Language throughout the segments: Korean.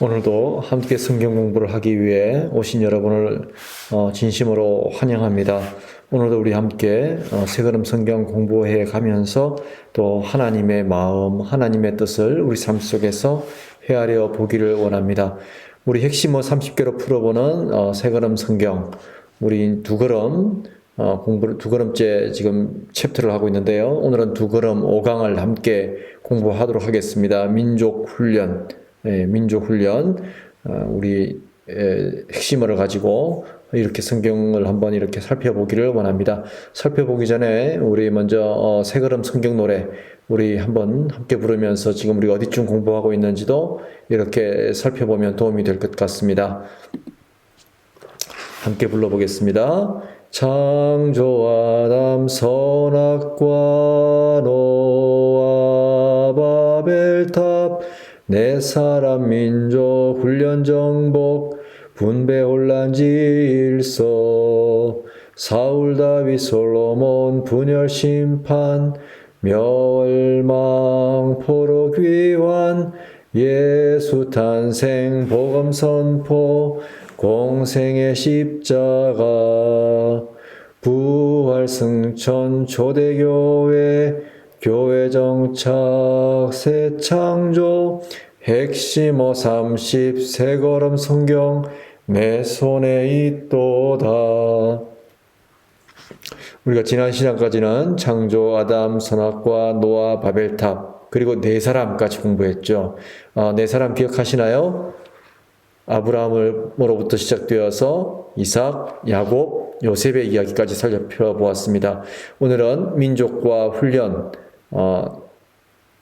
오늘도 함께 성경 공부를 하기 위해 오신 여러분을 진심으로 환영합니다. 오늘도 우리 함께 새걸음 성경 공부해 가면서 또 하나님의 마음, 하나님의 뜻을 우리 삶 속에서 헤아려 보기를 원합니다. 우리 핵심어 30개로 풀어보는 새걸음 성경, 우리 두 걸음째 지금 챕터를 하고 있는데요. 오늘은 두 걸음 5강을 함께 공부하도록 하겠습니다. 민족 훈련. 민족 훈련, 우리 핵심어를 가지고 이렇게 성경을 한번 이렇게 살펴보기를 원합니다. 살펴보기 전에 우리 먼저 새 걸음 성경 노래 우리 한번 함께 부르면서 지금 우리 어디쯤 공부하고 있는지도 이렇게 살펴보면 도움이 될 것 같습니다. 함께 불러보겠습니다. 창조 아담 선악과 노아 바벨탑 네 사람 민족 훈련 정복 분배 혼란 질서 사울 다윗 솔로몬 분열 심판 멸망 포로 귀환 예수 탄생 복음 선포 공생의 십자가 부활 승천 초대교회 교회 정착 새 창조 핵심어 30 새 걸음 성경 내 손에 있도다. 우리가 지난 시간까지는 창조 아담 선악과 노아 바벨탑 그리고 네 사람까지 공부했죠. 네 사람 기억하시나요? 아브라함으로부터 시작되어서 이삭, 야곱, 요셉의 이야기까지 살펴보았습니다. 오늘은 민족과 훈련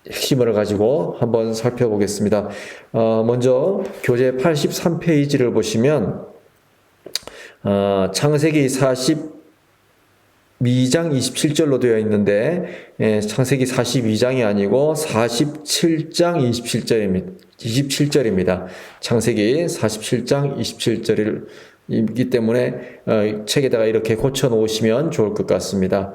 핵심을 가지고 한번 살펴보겠습니다. 먼저 교재 83페이지를 보시면 창세기 42장 27절로 되어 있는데 창세기 42장이 아니고 47장 27절입니다. 창세기 47장 27절이기 때문에 책에다가 이렇게 고쳐 놓으시면 좋을 것 같습니다.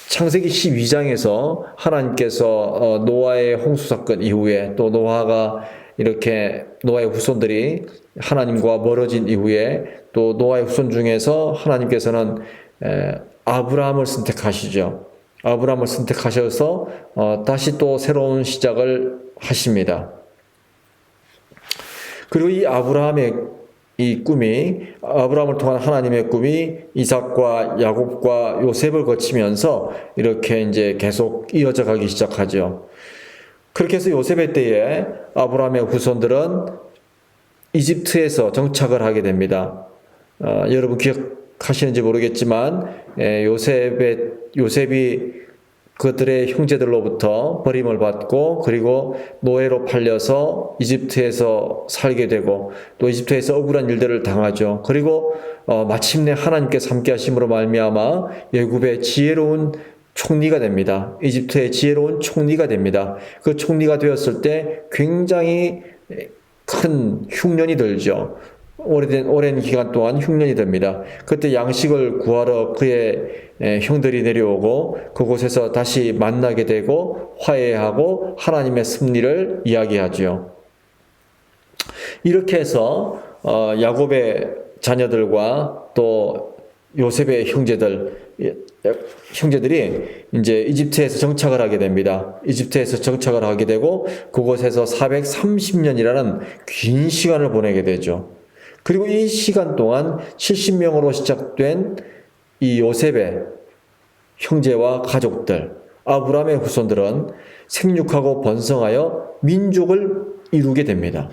창세기 12장에서 하나님께서 노아의 홍수 사건 이후에 또 노아가 이렇게 노아의 후손들이 하나님과 멀어진 이후에 또 노아의 후손 중에서 하나님께서는 아브라함을 선택하시죠. 아브라함을 선택하셔서 다시 또 새로운 시작을 하십니다. 그리고 이 아브라함의 이 꿈이 아브라함을 통한 하나님의 꿈이 이삭과 야곱과 요셉을 거치면서 이렇게 이제 계속 이어져 가기 시작하죠. 그렇게 해서 요셉의 때에 아브라함의 후손들은 이집트에서 정착을 하게 됩니다. 여러분 기억하시는지 모르겠지만 요셉이 그들의 형제들로부터 버림을 받고 그리고 노예로 팔려서 이집트에서 살게 되고 또 이집트에서 억울한 일들을 당하죠. 그리고 마침내 하나님께서 함께 하심으로 말미암아 애굽의 지혜로운 총리가 됩니다. 이집트의 지혜로운 총리가 됩니다. 그 총리가 되었을 때 굉장히 큰 흉년이 들죠. 오랜 기간 동안 흉년이 됩니다. 그때 양식을 구하러 그의 형들이 내려오고 그곳에서 다시 만나게 되고 화해하고 하나님의 섭리를 이야기하죠. 이렇게 해서 야곱의 자녀들과 또 요셉의 형제들이 이제 이집트에서 정착을 하게 됩니다. 이집트에서 정착을 하게 되고 그곳에서 430년이라는 긴 시간을 보내게 되죠. 그리고 이 시간 동안 70명으로 시작된 이 요셉의 형제와 가족들, 아브라함의 후손들은 생육하고 번성하여 민족을 이루게 됩니다.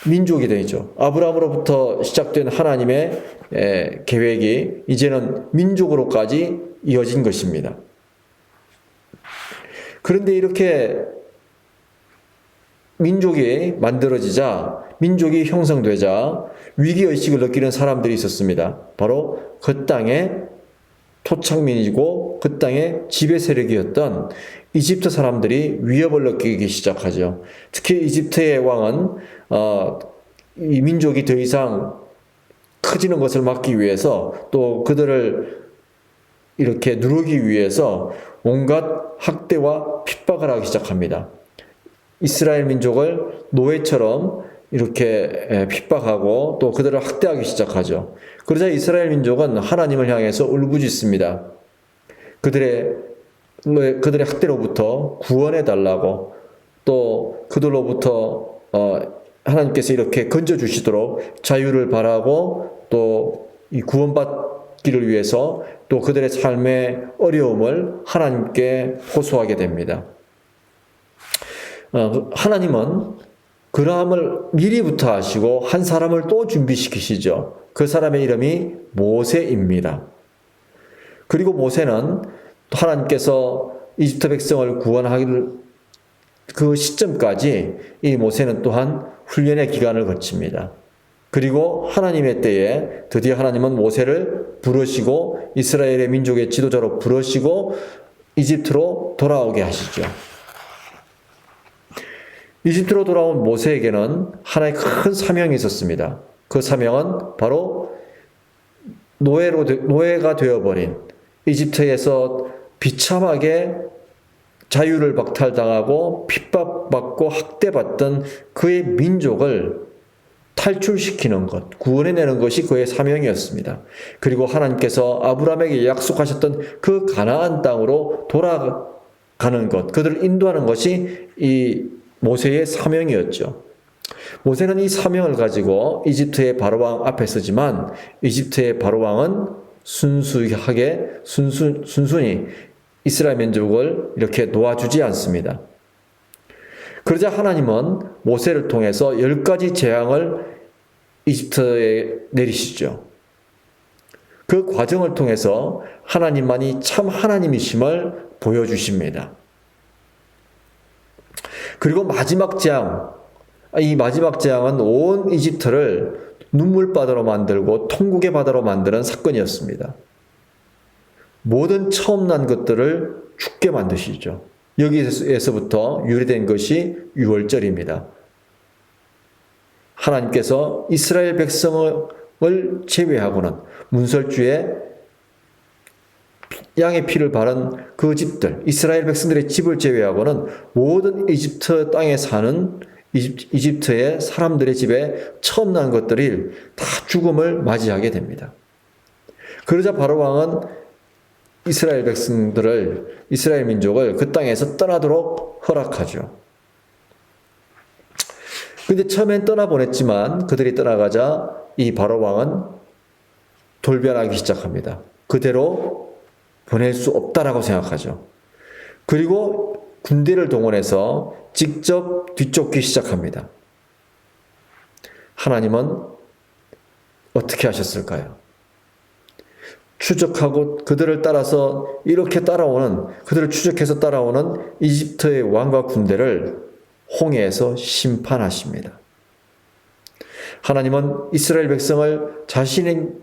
민족이 되죠. 아브라함으로부터 시작된 하나님의 계획이 이제는 민족으로까지 이어진 것입니다. 그런데 이렇게 민족이 만들어지자, 민족이 형성되자 위기의식을 느끼는 사람들이 있었습니다. 바로 그 땅의 토착민이고 그 땅의 지배 세력이었던 이집트 사람들이 위협을 느끼기 시작하죠. 특히 이집트의 왕은 이 민족이 더 이상 커지는 것을 막기 위해서 또 그들을 이렇게 누르기 위해서 온갖 학대와 핍박을 하기 시작합니다. 이스라엘 민족을 노예처럼 이렇게 핍박하고 또 그들을 학대하기 시작하죠. 그러자 이스라엘 민족은 하나님을 향해서 울부짖습니다. 그들의 학대로부터 구원해 달라고, 또 그들로부터 하나님께서 이렇게 건져 주시도록 자유를 바라고, 또 이 구원받기를 위해서 또 그들의 삶의 어려움을 하나님께 호소하게 됩니다. 하나님은 그러함을 미리부터 하시고 한 사람을 또 준비시키시죠. 그 사람의 이름이 모세입니다. 그리고 모세는 하나님께서 이집트 백성을 구원하기를 그 시점까지 이 모세는 또한 훈련의 기간을 거칩니다. 그리고 하나님의 때에 드디어 하나님은 모세를 부르시고 이스라엘의 민족의 지도자로 부르시고 이집트로 돌아오게 하시죠. 이집트로 돌아온 모세에게는 하나의 큰 사명이 있었습니다. 그 사명은 바로 노예가 되어버린, 이집트에서 비참하게 자유를 박탈당하고 핍박받고 학대받던 그의 민족을 탈출시키는 것, 구원해내는 것이 그의 사명이었습니다. 그리고 하나님께서 아브라함에게 약속하셨던 그 가나안 땅으로 돌아가는 것, 그들을 인도하는 것이 이 모세의 사명이었죠. 모세는 이 사명을 가지고 이집트의 바로왕 앞에 서지만 이집트의 바로왕은 순순히 이스라엘 민족을 이렇게 놓아주지 않습니다. 그러자 하나님은 모세를 통해서 10가지 재앙을 이집트에 내리시죠. 그 과정을 통해서 하나님만이 참 하나님이심을 보여주십니다. 그리고 마지막 재앙, 이 마지막 재앙은 온 이집트를 눈물바다로 만들고 통곡의 바다로 만드는 사건이었습니다. 모든 처음 난 것들을 죽게 만드시죠. 여기에서부터 유래된 것이 유월절입니다. 하나님께서 이스라엘 백성을 제외하고는 문설주에 양의 피를 바른 그 집들, 이스라엘 백성들의 집을 제외하고는 모든 이집트 땅에 사는 이집트의 사람들의 집에 처음 난 것들이 다 죽음을 맞이하게 됩니다. 그러자 바로왕은 이스라엘 백성들을, 이스라엘 민족을 그 땅에서 떠나도록 허락하죠. 근데 처음엔 떠나보냈지만 그들이 떠나가자 이 바로왕은 돌변하기 시작합니다. 그대로 보낼 수 없다라고 생각하죠. 그리고 군대를 동원해서 직접 뒤쫓기 시작합니다. 하나님은 어떻게 하셨을까요? 추적하고 그들을 따라서 이렇게 그들을 추적해서 따라오는 이집트의 왕과 군대를 홍해에서 심판하십니다. 하나님은 이스라엘 백성을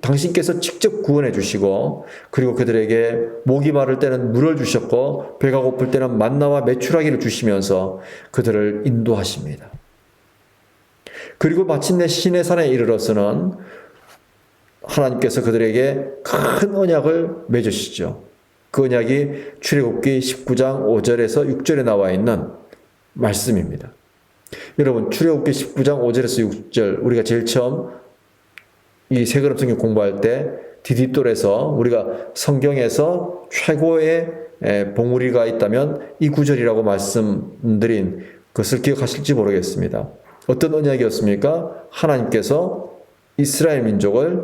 당신께서 직접 구원해 주시고, 그리고 그들에게 목이 마를 때는 물을 주셨고 배가 고플 때는 만나와 메추라기를 주시면서 그들을 인도하십니다. 그리고 마침내 시내산에 이르러서는 하나님께서 그들에게 큰 언약을 맺으시죠. 그 언약이 출애굽기 19장 5절에서 6절에 나와 있는 말씀입니다. 여러분, 출애굽기 19장 5절에서 6절, 우리가 제일 처음 이 세그럼 성경 공부할 때 디딤돌에서 우리가 성경에서 최고의 봉우리가 있다면 이 구절이라고 말씀드린 것을 기억하실지 모르겠습니다. 어떤 언약이었습니까? 하나님께서 이스라엘 민족을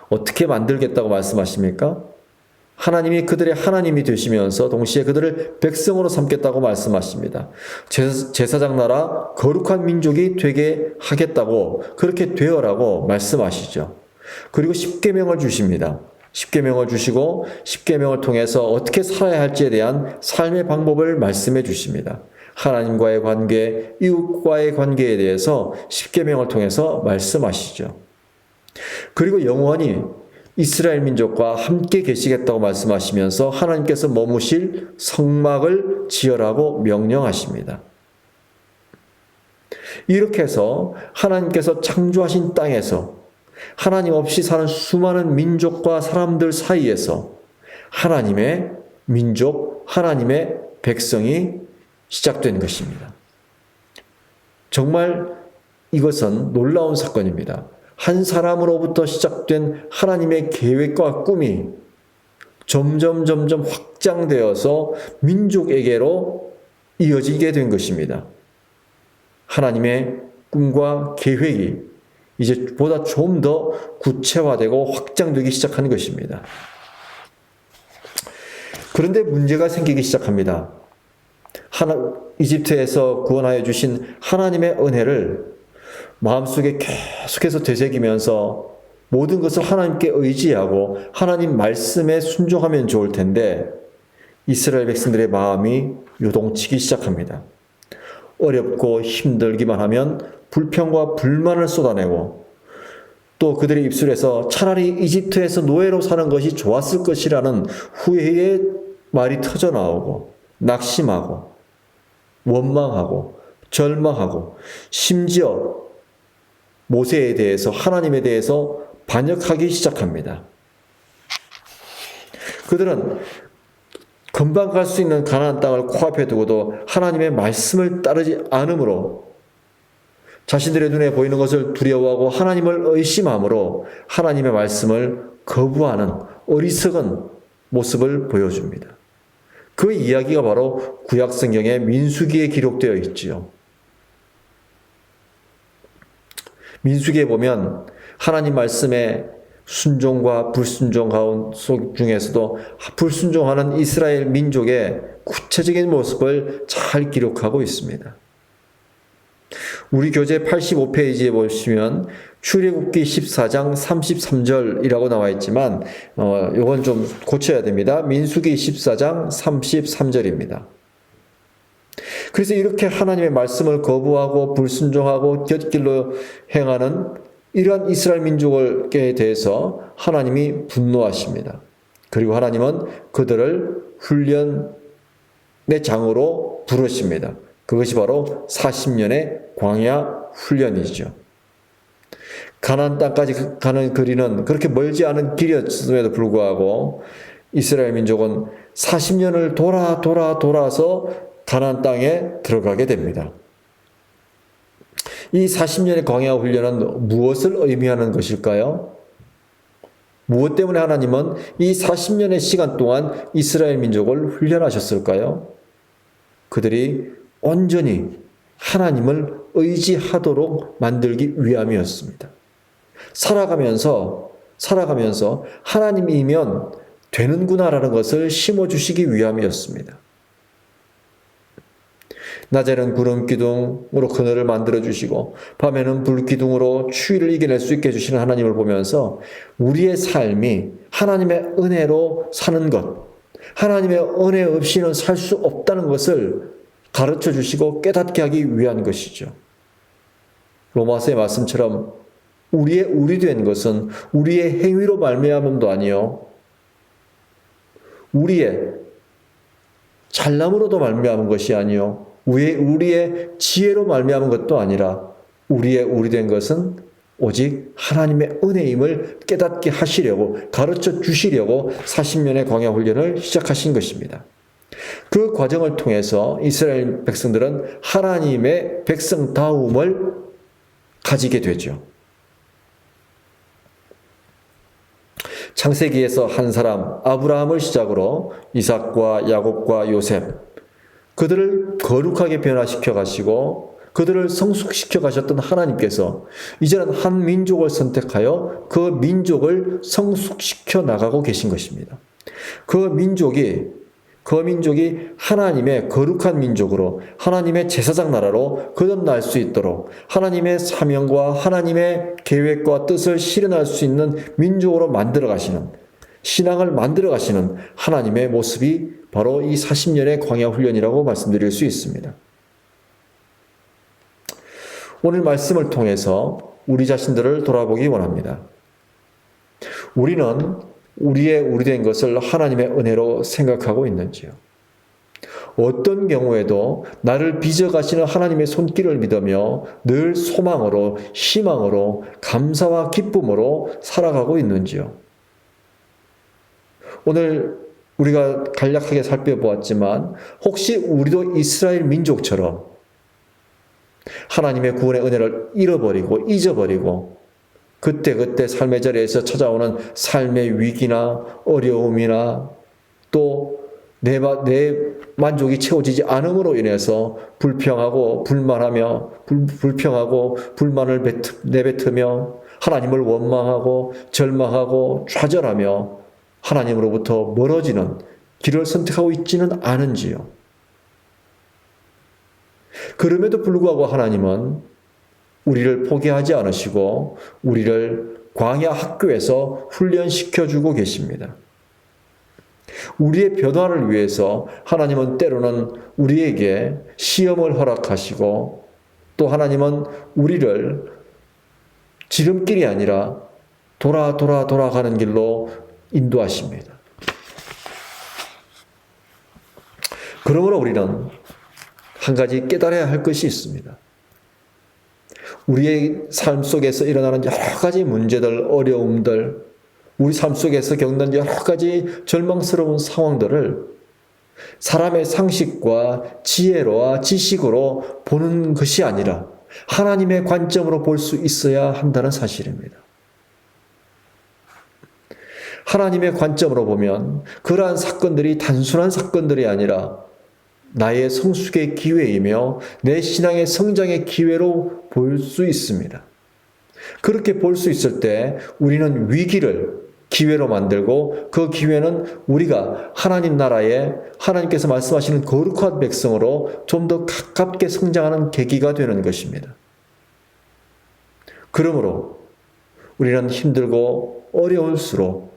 어떻게 만들겠다고 말씀하십니까? 하나님이 그들의 하나님이 되시면서 동시에 그들을 백성으로 삼겠다고 말씀하십니다. 제사장 나라 거룩한 민족이 되게 하겠다고, 그렇게 되어라고 말씀하시죠. 그리고 십계명을 주십니다. 십계명을 주시고 십계명을 통해서 어떻게 살아야 할지에 대한 삶의 방법을 말씀해 주십니다. 하나님과의 관계, 이웃과의 관계에 대해서 십계명을 통해서 말씀하시죠. 그리고 영원히 이스라엘 민족과 함께 계시겠다고 말씀하시면서 하나님께서 머무실 성막을 지으라고 명령하십니다. 이렇게 해서 하나님께서 창조하신 땅에서 하나님 없이 사는 수많은 민족과 사람들 사이에서 하나님의 민족, 하나님의 백성이 시작된 것입니다. 정말 이것은 놀라운 사건입니다. 한 사람으로부터 시작된 하나님의 계획과 꿈이 점점 확장되어서 민족에게로 이어지게 된 것입니다. 하나님의 꿈과 계획이 이제 보다 좀 더 구체화되고 확장되기 시작한 것입니다. 그런데 문제가 생기기 시작합니다. 이집트에서 구원하여 주신 하나님의 은혜를 마음속에 계속해서 되새기면서 모든 것을 하나님께 의지하고 하나님 말씀에 순종하면 좋을 텐데 이스라엘 백성들의 마음이 요동치기 시작합니다. 어렵고 힘들기만 하면 불평과 불만을 쏟아내고 또 그들의 입술에서 차라리 이집트에서 노예로 사는 것이 좋았을 것이라는 후회의 말이 터져나오고 낙심하고 원망하고 절망하고 심지어 모세에 대해서 하나님에 대해서 반역하기 시작합니다. 그들은 금방 갈 수 있는 가나안 땅을 코앞에 두고도 하나님의 말씀을 따르지 않으므로 자신들의 눈에 보이는 것을 두려워하고 하나님을 의심함으로 하나님의 말씀을 거부하는 어리석은 모습을 보여줍니다. 그 이야기가 바로 구약 성경의 민수기에 기록되어 있지요. 민수기에 보면 하나님 말씀에 순종과 불순종 중에서도 불순종하는 이스라엘 민족의 구체적인 모습을 잘 기록하고 있습니다. 우리 교재 85페이지에 보시면 출애굽기 14장 33절이라고 나와 있지만 이건 좀 고쳐야 됩니다. 민수기 14장 33절입니다. 그래서 이렇게 하나님의 말씀을 거부하고 불순종하고 곁길로 행하는 이러한 이스라엘 민족에 대해서 하나님이 분노하십니다. 그리고 하나님은 그들을 훈련의 장으로 부르십니다. 그것이 바로 40년의 광야 훈련이죠. 가나안 땅까지 가는 거리는 그렇게 멀지 않은 길이었음에도 불구하고 이스라엘 민족은 40년을 돌아서 가나안 땅에 들어가게 됩니다. 이 40년의 광야 훈련은 무엇을 의미하는 것일까요? 무엇 때문에 하나님은 이 40년의 시간 동안 이스라엘 민족을 훈련하셨을까요? 그들이 온전히 하나님을 의지하도록 만들기 위함이었습니다. 살아가면서 하나님이면 되는구나라는 것을 심어주시기 위함이었습니다. 낮에는 구름 기둥으로 그늘을 만들어주시고 밤에는 불 기둥으로 추위를 이겨낼 수 있게 해주시는 하나님을 보면서 우리의 삶이 하나님의 은혜로 사는 것, 하나님의 은혜 없이는 살 수 없다는 것을 가르쳐 주시고 깨닫게 하기 위한 것이죠. 로마서의 말씀처럼 우리 된 것은 우리의 행위로 말미암음도 아니요 우리의 잘남으로도 말미암은 것이 아니요 우리의 지혜로 말미암은 것도 아니라 우리 된 것은 오직 하나님의 은혜임을 깨닫게 하시려고 가르쳐 주시려고 40년의 광야 훈련을 시작하신 것입니다. 그 과정을 통해서 이스라엘 백성들은 하나님의 백성다움을 가지게 되죠. 창세기에서 한 사람 아브라함을 시작으로 이삭과 야곱과 요셉, 그들을 거룩하게 변화시켜 가시고 그들을 성숙시켜 가셨던 하나님께서 이제는 한 민족을 선택하여 그 민족을 성숙시켜 나가고 계신 것입니다. 그 민족이 하나님의 거룩한 민족으로 하나님의 제사장 나라로 거듭날 수 있도록 하나님의 사명과 하나님의 계획과 뜻을 실현할 수 있는 민족으로 만들어 가시는, 신앙을 만들어 가시는 하나님의 모습이 바로 이 40년의 광야 훈련이라고 말씀드릴 수 있습니다. 오늘 말씀을 통해서 우리 자신들을 돌아보기 원합니다. 우리는 우리 된 것을 하나님의 은혜로 생각하고 있는지요? 어떤 경우에도 나를 빚어가시는 하나님의 손길을 믿으며 늘 소망으로, 희망으로, 감사와 기쁨으로 살아가고 있는지요? 오늘 우리가 간략하게 살펴보았지만 혹시 우리도 이스라엘 민족처럼 하나님의 구원의 은혜를 잃어버리고 잊어버리고 그때그때 삶의 자리에서 찾아오는 삶의 위기나 어려움이나 또 내 만족이 채워지지 않음으로 인해서 불평하고 불만하며 불평하고 불만을 내뱉으며 하나님을 원망하고 절망하고 좌절하며 하나님으로부터 멀어지는 길을 선택하고 있지는 않은지요. 그럼에도 불구하고 하나님은 우리를 포기하지 않으시고 우리를 광야 학교에서 훈련시켜주고 계십니다. 우리의 변화를 위해서 하나님은 때로는 우리에게 시험을 허락하시고 또 하나님은 우리를 지름길이 아니라 돌아가는 길로 인도하십니다. 그러므로 우리는 한 가지 깨달아야 할 것이 있습니다. 우리의 삶 속에서 일어나는 여러 가지 문제들, 어려움들, 우리 삶 속에서 겪는 여러 가지 절망스러운 상황들을 사람의 상식과 지혜로와 지식으로 보는 것이 아니라 하나님의 관점으로 볼 수 있어야 한다는 사실입니다. 하나님의 관점으로 보면 그러한 사건들이 단순한 사건들이 아니라 나의 성숙의 기회이며 내 신앙의 성장의 기회로 볼 수 있습니다. 그렇게 볼 수 있을 때 우리는 위기를 기회로 만들고 그 기회는 우리가 하나님 나라에 하나님께서 말씀하시는 거룩한 백성으로 좀 더 가깝게 성장하는 계기가 되는 것입니다. 그러므로 우리는 힘들고 어려울수록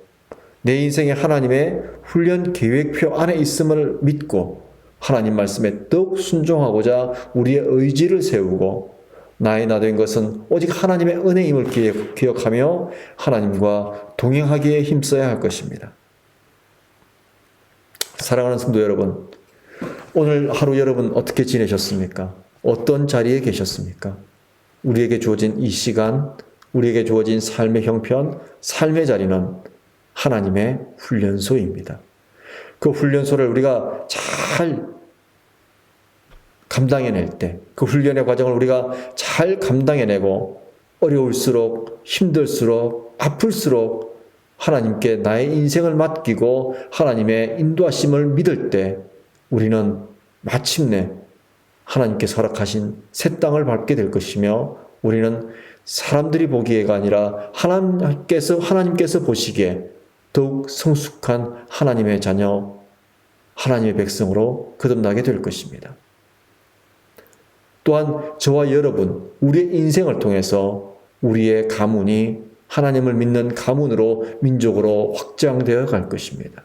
내 인생에 하나님의 훈련 계획표 안에 있음을 믿고 하나님 말씀에 더욱 순종하고자 우리의 의지를 세우고 나의 나 된 것은 오직 하나님의 은혜임을 기억하며 하나님과 동행하기에 힘써야 할 것입니다. 사랑하는 성도 여러분, 오늘 하루 여러분 어떻게 지내셨습니까? 어떤 자리에 계셨습니까? 우리에게 주어진 이 시간, 우리에게 주어진 삶의 형편, 삶의 자리는 하나님의 훈련소입니다. 그 훈련소를 우리가 잘 감당해낼 때, 그 훈련의 과정을 우리가 잘 감당해내고 어려울수록 힘들수록 아플수록 하나님께 나의 인생을 맡기고 하나님의 인도하심을 믿을 때 우리는 마침내 하나님께서 허락하신 새 땅을 밟게 될 것이며 우리는 사람들이 보기에가 아니라 하나님께서 보시기에 더욱 성숙한 하나님의 자녀, 하나님의 백성으로 거듭나게 될 것입니다. 또한 저와 여러분, 우리의 인생을 통해서 우리의 가문이 하나님을 믿는 가문으로 민족으로 확장되어 갈 것입니다.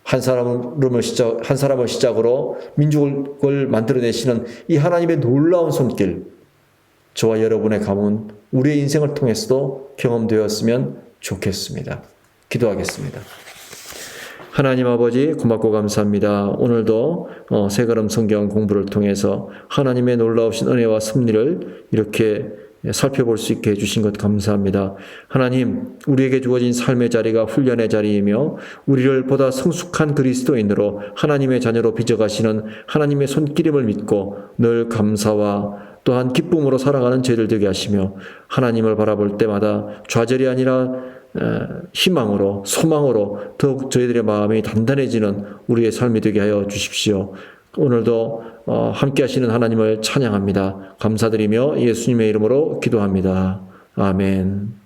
한 사람을 시작으로 민족을 만들어내시는 이 하나님의 놀라운 손길, 저와 여러분의 가문, 우리의 인생을 통해서도 경험되었으면 좋겠습니다. 기도하겠습니다. 하나님 아버지 고맙고 감사합니다. 오늘도 새걸음 성경 공부를 통해서 하나님의 놀라우신 은혜와 섭리를 이렇게 살펴볼 수 있게 해주신 것 감사합니다. 하나님, 우리에게 주어진 삶의 자리가 훈련의 자리이며 우리를 보다 성숙한 그리스도인으로 하나님의 자녀로 빚어가시는 하나님의 손길임을 믿고 늘 감사와 또한 기쁨으로 살아가는 저희들 되게 하시며 하나님을 바라볼 때마다 좌절이 아니라 희망으로 소망으로 더욱 저희들의 마음이 단단해지는 우리의 삶이 되게 하여 주십시오. 오늘도 함께 하시는 하나님을 찬양합니다. 감사드리며 예수님의 이름으로 기도합니다. 아멘.